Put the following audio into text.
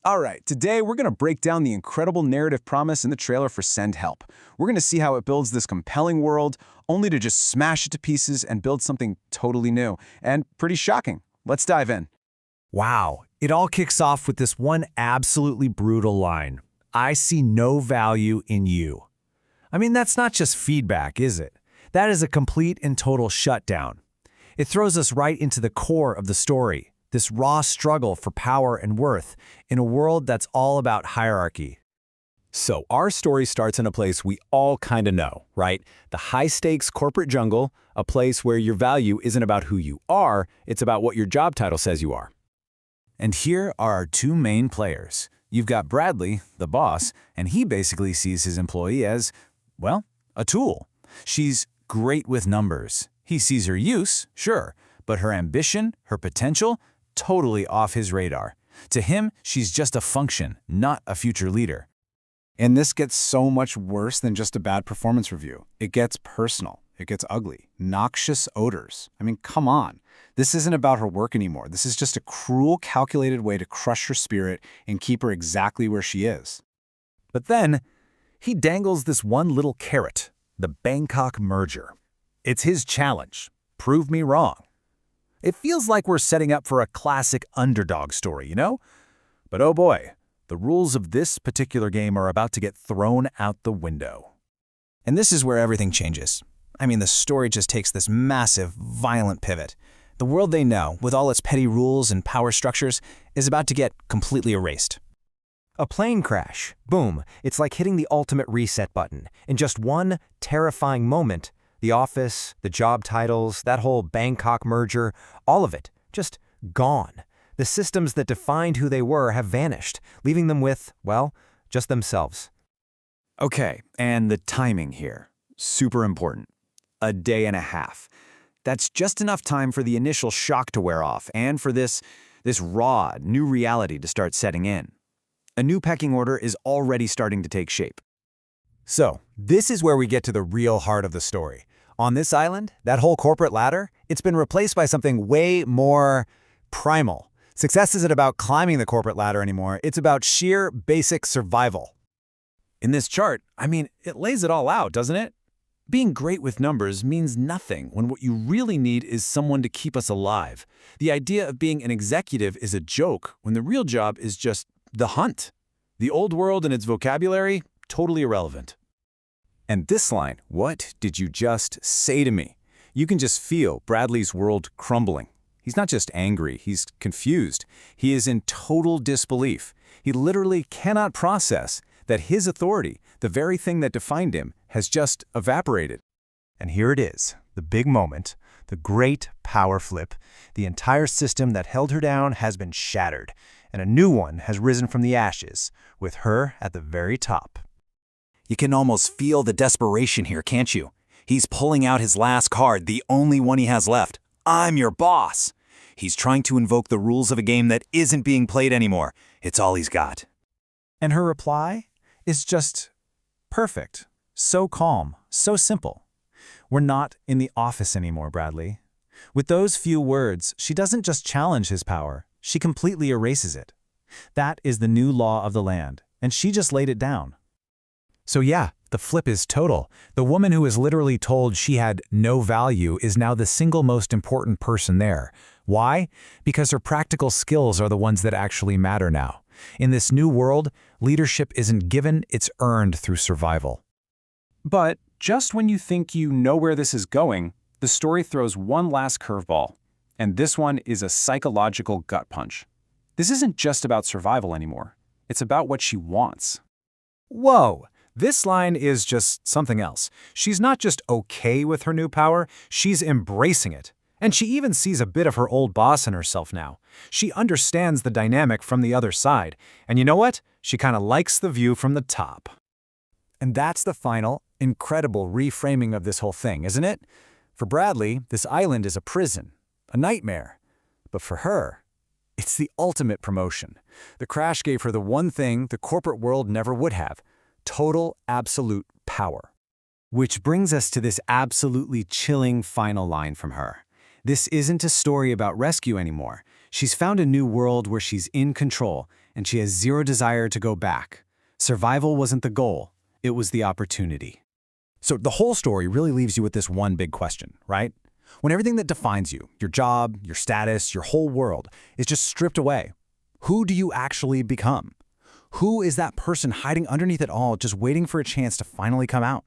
All right, today we're going to break down the incredible narrative promise in the trailer for Send Help. We're going to see how it builds this compelling world, only to just smash it to pieces and build something totally new. And pretty shocking. Let's dive in. Wow, it all kicks off with this one absolutely brutal line. I see no value in you. I mean, that's not just feedback, is it? That is a complete and total shutdown. It throws us right into the core of the story, this raw struggle for power and worth in a world that's all about hierarchy. So our story starts in a place we all kind of know, right? The high-stakes corporate jungle, a place where your value isn't about who you are, it's about what your job title says you are. And here are our two main players. You've got Bradley, the boss, and he basically sees his employee as, well, a tool. She's great with numbers. He sees her use, sure, but her ambition, her potential, totally off his radar. To him, she's just a function, not a future leader. And this gets so much worse than just a bad performance review. It gets personal. It gets ugly. Noxious odors. I mean, come on. This isn't about her work anymore. This is just a cruel, calculated way to crush her spirit and keep her exactly where she is. But then, he dangles this one little carrot, the Bangkok merger. It's his challenge. Prove me wrong. It feels like we're setting up for a classic underdog story, you know? But oh boy, the rules of this particular game are about to get thrown out the window. And this is where everything changes. I mean, the story just takes this massive, violent pivot. The world they know, with all its petty rules and power structures, is about to get completely erased. A plane crash. Boom. It's like hitting the ultimate reset button. In just one terrifying moment, the office, the job titles, that whole Bangkok merger, all of it, just gone. The systems that defined who they were have vanished, leaving them with, well, just themselves. Okay, and the timing here. Super important. A day and a half. That's just enough time for the initial shock to wear off and for this raw, new reality to start setting in. A new pecking order is already starting to take shape. So, this is where we get to the real heart of the story. On this island, that whole corporate ladder, it's been replaced by something way more primal. Success isn't about climbing the corporate ladder anymore, it's about sheer basic survival. In this chart, I mean, it lays it all out, doesn't it? Being great with numbers means nothing when what you really need is someone to keep us alive. The idea of being an executive is a joke when the real job is just the hunt. The old world and its vocabulary, totally irrelevant. And this line, what did you just say to me? You can just feel Bradley's world crumbling. He's not just angry, he's confused. He is in total disbelief. He literally cannot process that his authority, the very thing that defined him, has just evaporated. And here it is, the big moment, the great power flip. The entire system that held her down has been shattered, and a new one has risen from the ashes, with her at the very top. You can almost feel the desperation here, can't you? He's pulling out his last card, the only one he has left. I'm your boss. He's trying to invoke the rules of a game that isn't being played anymore. It's all he's got. And her reply is just perfect. So calm, so simple. We're not in the office anymore, Bradley. With those few words, she doesn't just challenge his power, she completely erases it. That is the new law of the land, and she just laid it down. So yeah, the flip is total. The woman who was literally told she had no value is now the single most important person there. Why? Because her practical skills are the ones that actually matter now. In this new world, leadership isn't given, it's earned through survival. But just when you think you know where this is going, the story throws one last curveball. And this one is a psychological gut punch. This isn't just about survival anymore. It's about what she wants. Whoa! This line is just something else. She's not just okay with her new power, she's embracing it. And she even sees a bit of her old boss in herself now. She understands the dynamic from the other side. And you know what? She kind of likes the view from the top. And that's the final, incredible reframing of this whole thing, isn't it? For Bradley, this island is a prison, a nightmare. But for her, it's the ultimate promotion. The crash gave her the one thing the corporate world never would have: total, absolute power. Which brings us to this absolutely chilling final line from her. This isn't a story about rescue anymore. She's found a new world where she's in control, and she has zero desire to go back. Survival wasn't the goal, it was the opportunity. So the whole story really leaves you with this one big question, right? When everything that defines you, your job, your status, your whole world, is just stripped away, who do you actually become? Who is that person hiding underneath it all, just waiting for a chance to finally come out?